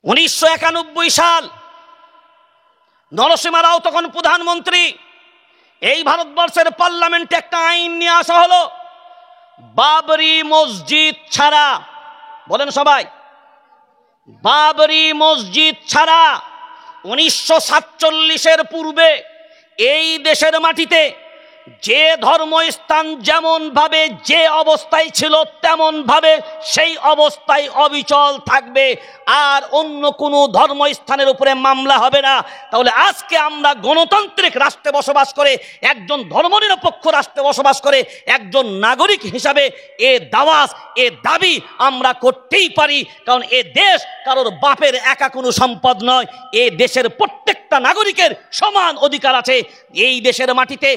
1991 সাল, নরসিংহ রাও তখন প্রধানমন্ত্রী। এই ভারতবর্ষের পার্লামেন্টে একটা আইন নিয়ে আসা হলো, বাবরি মসজিদ ছাড়া, বলেন সবাই, বাবরি মসজিদ ছাড়া 1947-এর পূর্বে এই দেশের মাটিতে যে ধর্মস্থান যেমন ভাবে যে অবস্থায় ছিল তেমন ভাবে সেই অবস্থায় অবিচল থাকবে, আর অন্য কোনো ধর্মস্থানের উপরে মামলা হবে না। তাহলে আজকে আমরা গণতান্ত্রিক রাষ্ট্রে বসবাস করে, একজন ধর্মনিরপেক্ষ রাষ্ট্রে বসবাস করে একজন নাগরিক হিসাবে এ দাওয়াজ, এ দাবি আমরা করতেই পারি। কারণ এ দেশ কারোর বাপের একা কোনো সম্পদ নয়, এ দেশের প্রত্যেকটা নাগরিকের সমান অধিকার আছে। এই দেশের মাটিতে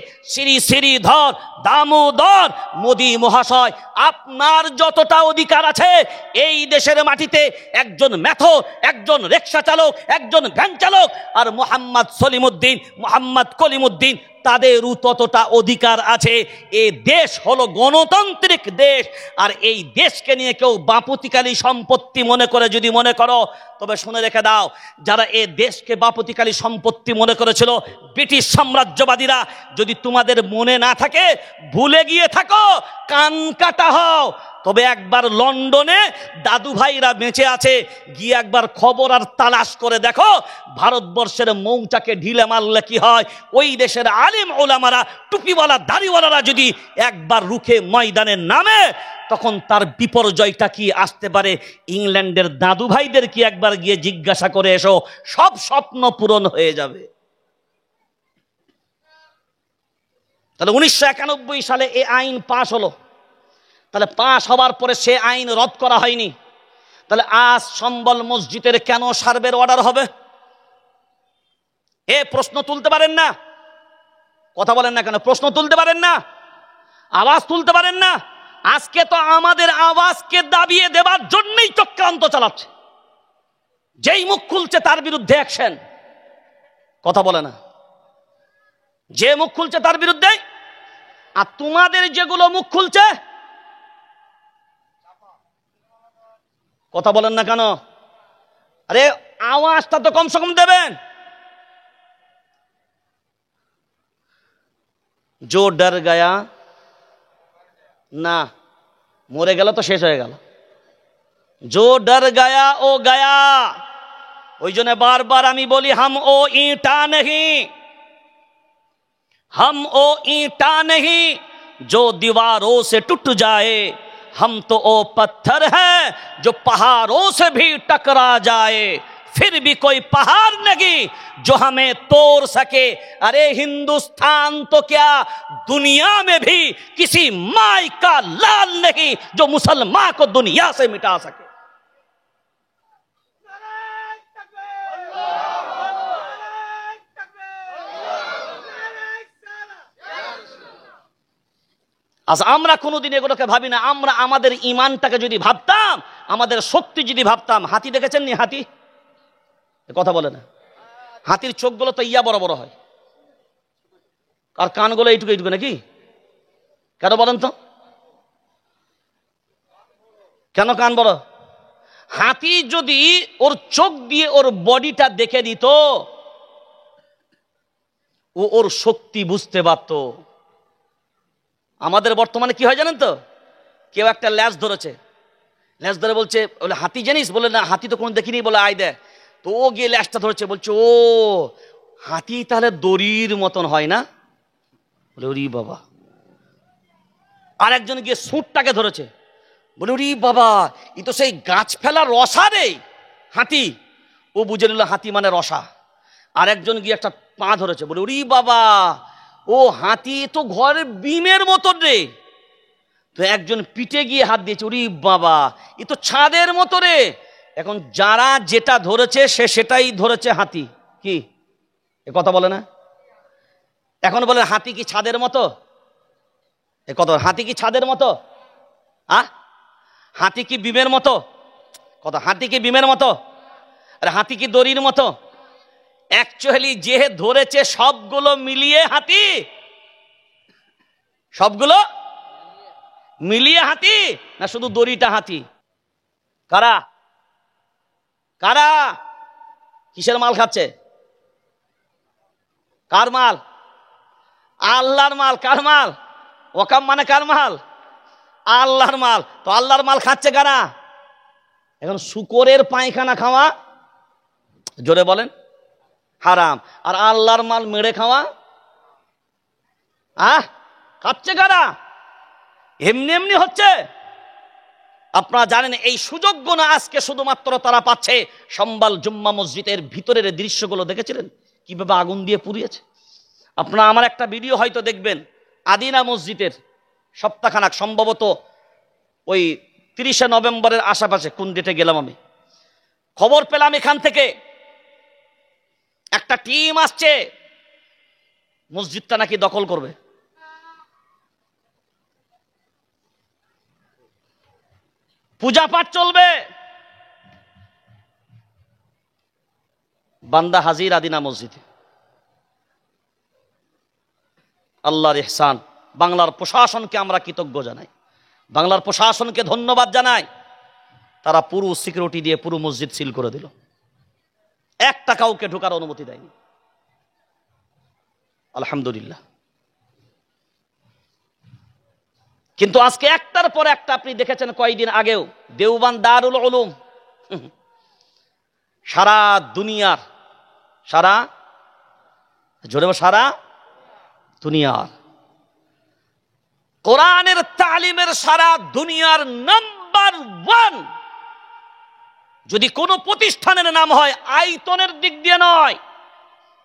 শ্রীধর দামোদর মোদী মহাশয়, আপনার যতটা অধিকার আছে এই দেশের মাটিতে একজন মেথর, একজন রিকশা চালক, একজন ভ্যান চালক আর মোহাম্মদ সলিমুদ্দিন, মোহাম্মদ কলিমুদ্দিন, তাদেরও ততটা অধিকার আছে। এই দেশ হলো গণতান্ত্রিক দেশ, আর এই দেশকে নিয়ে কেউ বাপতিকালী সম্পত্তি মনে করে যদি মনে করো, তবে শুনে রেখে দাও, যারা এই দেশকে বাপতিকালী সম্পত্তি মনে করেছিল ব্রিটিশ সাম্রাজ্যবাদীরা, যদি তোমাদের মনে না থাকে, ভুলে গিয়ে থাকো, কান কাটা হও, তবে একবার লন্ডনে দাদু ভাইরা বেঁচে আছে, গিয়ে একবার খবর আর তালাশ করে দেখো, ভারতবর্ষের মৌচাকে ঢিলে মারলে কি হয়। ওই দেশের আলিম ওলামারা, টুপিওয়ালা দাড়িওয়ালারা যদি একবার রুখে ময়দানে নামে, তখন তার বিপর্যয়টা কি আসতে পারে। ইংল্যান্ডের দাদু ভাইদের কি একবার গিয়ে জিজ্ঞাসা করে এসো, সব স্বপ্ন পূরণ হয়ে যাবে। তাহলে 1991 সালে এই আইন পাশ হলো। তাহলে পাশ হওয়ার পরে সে আইন রদ করা হয়নি। তাহলে আজ সম্বল মসজিদের কেন সার্ভের অর্ডার হবে? এ প্রশ্ন তুলতে পারেন না? কথা বলেন না কেন? প্রশ্ন তুলতে পারেন না? আওয়াজ তুলতে পারেন না? আজকে তো আমাদের আওয়াজকে দাবিয়ে দেবার জন্যই চক্রান্ত চালাচ্ছে। যেই মুখ খুলছে তার বিরুদ্ধে অ্যাকশন। কথা বলে না, যে মুখ খুলছে তার বিরুদ্ধে। আর তোমাদের যেগুলো মুখ খুলছে, কথা বলেন না কেন? আরে আওয়াজটা তো কমসে কম দেবেন। जो डर गया না, মরে গেল তো শেষ হয়ে গেল। जो डर गया ओ गया। ওই জন্য বারবার আমি বলি, हम ओ ईंटा नहीं, हम ओ ईंटा नहीं जो दीवारों से टूट जाए, हम तो ओ पत्थर है जो पहाड़ों से भी टकरा जाए, फिर भी कोई पहाड़ नहीं जो हमें तोड़ सके। अरे हिंदुस्तान तो क्या, दुनिया में भी किसी माई का लाल नहीं जो मुसलमान को दुनिया से मिटा सके। আজ আমরা কোনোদিন এগুলোকে ভাবি না। আমরা আমাদের ইমানটাকে যদি ভাবতাম, আমাদের শক্তি যদি ভাবতাম। হাতি দেখেছেন নি? হাতি, কথা বলে না। হাতির চোখগুলো তো ইয়া বড় বড় হয়, আর কানগুলো এইটুকু এইটুকু নাকি? কেন বলেন তো? কেন কান বড়? হাতি যদি ওর চোখ দিয়ে ওর বডিটা দেখে দিত, ও ওর শক্তি বুঝতে পারত। আমাদের বর্তমানে কি হয় জানেন তো? কেউ একটা ল্যাজ ধরেছে, ল্যাজ ধরে বলছে, বলে হাতি জানিস? বলে না, হাতি তো কোনো দেখিনি। বলে আয় দেখ। তো ও গিয়ে ল্যাজটা ধরেছে, বলছে ও হাতি তাহলে দড়ির মতন হয় না? বলে ওরে বাবা। আর একজন গিয়ে সুঁটটাকে ধরেছে, বলে ওরে বাবা, ই তো সেই গাছ ফেলা রসা রে হাতি। ও বুঝে নিল হাতি মানে রসা। আর একজন গিয়ে একটা পা ধরেছে, বলে ওরে বাবা, ও হাতি তো ঘরের বিমের মতন রে। তো একজন পিঠে গিয়ে হাত দিয়েছে, ওরে বাবা, ই তো ছাদের মতো রে। এখন যারা যেটা ধরেছে সে সেটাই ধরেছে হাতি। কি এ কথা বলে না? এখন বলে হাতি কি ছাদের মতো? এ কথা, হাতি কি ছাদের মতো? হাতি কি বিমের মতো? কথা, হাতি কি বিমের মতো? আরে হাতি কি দড়ির মতো? অ্যাকচুয়ালি যে ধরেছে সবগুলো মিলিয়ে হাতি, সবগুলো মিলিয়ে হাতি, না শুধু দড়িটা হাতি? কারা? কারা? কিসের মাল খাচ্ছে? কার মাল? আল্লাহর মাল। কার মাল? ওয়াকাফ মানে কার মাল? আল্লাহর মাল। তো আল্লাহর মাল খাচ্ছে কারা? এখন শুকরের পায়খানা খাওয়া, জোরে বলেন, হারাম। আর আল্লাহর মাল মেরে খাওয়া খাচ্ছে কারা? এমনি এমনি হচ্ছে। আপনারা জানেন এই সুযোগ্য না আজকে শুধুমাত্র তারা পাচ্ছে। সম্বাল জুম্মা মসজিদের ভিতরের দৃশ্যগুলো দেখেছিলেন কিভাবে আগুন দিয়ে পুড়িয়েছে? আপনারা আমার একটা ভিডিও হয়তো দেখবেন, আদিনা মসজিদের সপ্তাহখানাক, সম্ভবত ওই 30শে নভেম্বরের আশেপাশে, কোন ডেটে গেলাম আমি, খবর পেলাম এখান থেকে একটা টিম আসছে, মসজিদটা নাকি দখল করবে। পূজা পাঠ চলবে, বান্দা হাজির আদিনা মসজিদে। আল্লাহর ইহসান। বাংলার প্রশাসনকে আমরা কৃতজ্ঞ জানাই, বাংলার প্রশাসনকে ধন্যবাদ জানাই। তারা পুরো সিকিউরিটি দিয়ে পুরো মসজিদ সিল করে দিল, একটা কাউকে ঢোকার অনুমতি দেয়নি। আলহামদুলিল্লাহ। কিন্তু আজকে একটার পর একটা আপনি দেখেছেন, কয়েকদিন আগেও দেওবান দারুল উলুম, সারা দুনিয়ার, সারা জোরে সারা দুনিয়ার কোরআনের তালিমের সারা দুনিয়ার নাম্বার 1 যদি কোনো প্রতিষ্ঠানের নাম হয়, আয়তনের দিক দিয়ে নয়,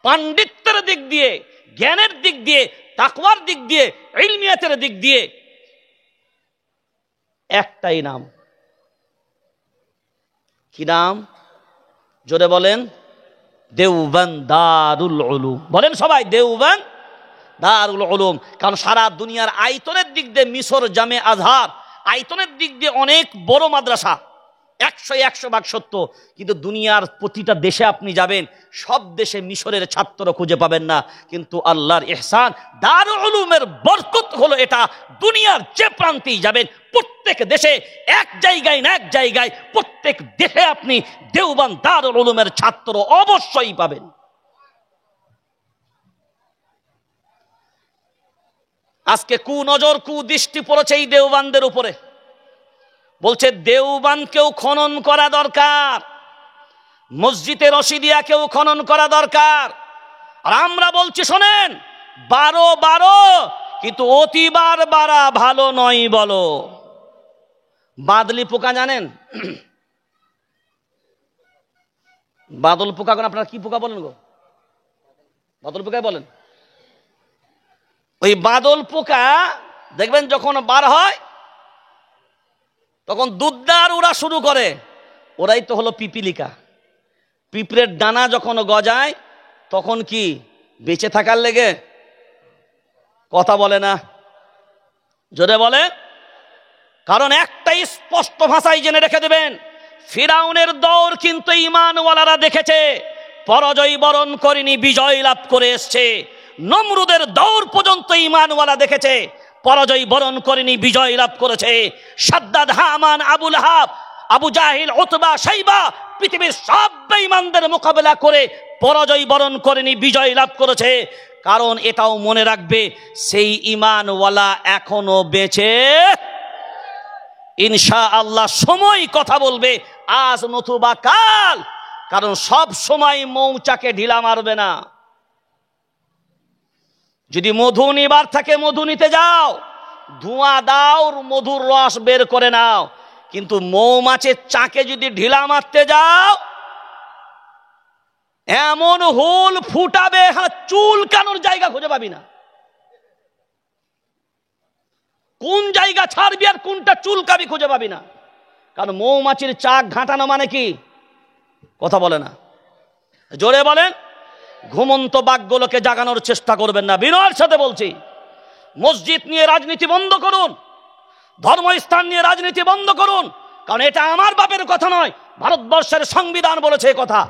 পাণ্ডিত্যের দিক দিয়ে, জ্ঞানের দিক দিয়ে, তাকওয়ার দিক দিয়ে, ইলমিয়াতের দিক দিয়ে, একটাই নাম। কি নাম? জোরে বলেন, দেওবন্দ দারুল উলুম। বলেন সবাই, দেওবন্দ দারুল উলুম। কারণ সারা দুনিয়ার আয়তনের দিক দিয়ে মিশর জামে আজহার, আয়তনের দিক দিয়ে অনেক বড় মাদ্রাসা, 100 ভাগ সত্য। কিন্তু দুনিয়ার প্রতিটা দেশে আপনি যাবেন, সব দেশে মিশরের ছাত্র খুঁজে পাবেন না। কিন্তু আল্লাহর ইহসান, দারুল উলুমের বরকত হলো এটা, দুনিয়ার যে প্রান্তেই যাবেন প্রত্যেক দেশে, এক জায়গায় না এক জায়গায়, প্রত্যেক দেশে আপনি দেওবন্দ দারুল উলুমের ছাত্র অবশ্যই পাবেন। আজকে কুনজর, কুদৃষ্টি পড়েছে এই দেওবন্দের উপরে। বলছে দেওবন্দকেও খনন করা দরকার, মসজিদে রশিদিয়াকেও খনন করা দরকার। আর আমরা বলছি শোনেন, 12 কিন্তু অতিবার বাড়া ভালো নয় বলো। বাদলি পোকা জানেন? বাদল পোকা, আপনারা কি পোকা বলেন গো? বাদল পোকাই বলেন। ওই বাদল পোকা দেখবেন যখন বার হয় তখন দুধদার উড়া শুরু করে। ওরাই তো হলো পিপিলিকা। পিঁপড়ের ডানা যখন গজায় তখন কি বেঁচে থাকার লেগে? কথা বলে না, জোরে বলে। কারণ একটাই স্পষ্ট ভাষায় জেনে রেখে দেবেন, ফিরাউনের দৌড় কিন্তু ঈমানওয়ালারা দেখেছে, পরাজয় বরণ করেনি, বিজয় লাভ করে এসছে। নমরুদের দৌড় পর্যন্ত ঈমানওয়ালা দেখেছে, পরাজয় বরণ করেনি, বিজয় লাভ করেছে। সাদ্দাদ, হামান, আবু লাহাব, আবু জাহিল, উতবা, শাইবা, পৃথিবীর সব বেঈমানদের মোকাবেলা করে পরাজয় বরণ করেনি, বিজয় লাভ করেছে। কারণ এটাও মনে রাখবে, সেই ঈমানওয়ালা এখনো বেঁচে, ইনশাআল্লাহ সময় কথা বলবে, আজ নতুবা কাল। কারণ সব সময় মৌচাকে ঢিলা মারবে না। যদি মধু নিবার থাকে মধু নিতে যাও, ধোঁয়া দাও, মধুর রস বের করে নাও। কিন্তু মৌমাছির চাকে যদি ঢিলা মারতে যাও, এমন হোল ফুটাবে, চুল কানোর জায়গা খুঁজে পাবি না। কোন জায়গা ছাড়বি আর কোনটা চুলকাবি খুঁজে পাবি না। কারণ মৌমাছির চাক ঘাঁটানো মানে কি? কথা বলে না, জোরে বলেন। ঘুমন্ত বাঘগুলোকে জাগানোর চেষ্টা করবেন না, বিনয়ের সাথে বলছি। মসজিদ নিয়ে রাজনীতি বন্ধ করুন, ধর্মস্থান নিয়ে রাজনীতি বন্ধ করুন। কারণ এটা আমার বাপের কথা নয়, ভারতবর্ষের সংবিধান বলেছে কথা।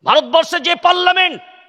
ভারতবর্ষে যে পার্লামেন্ট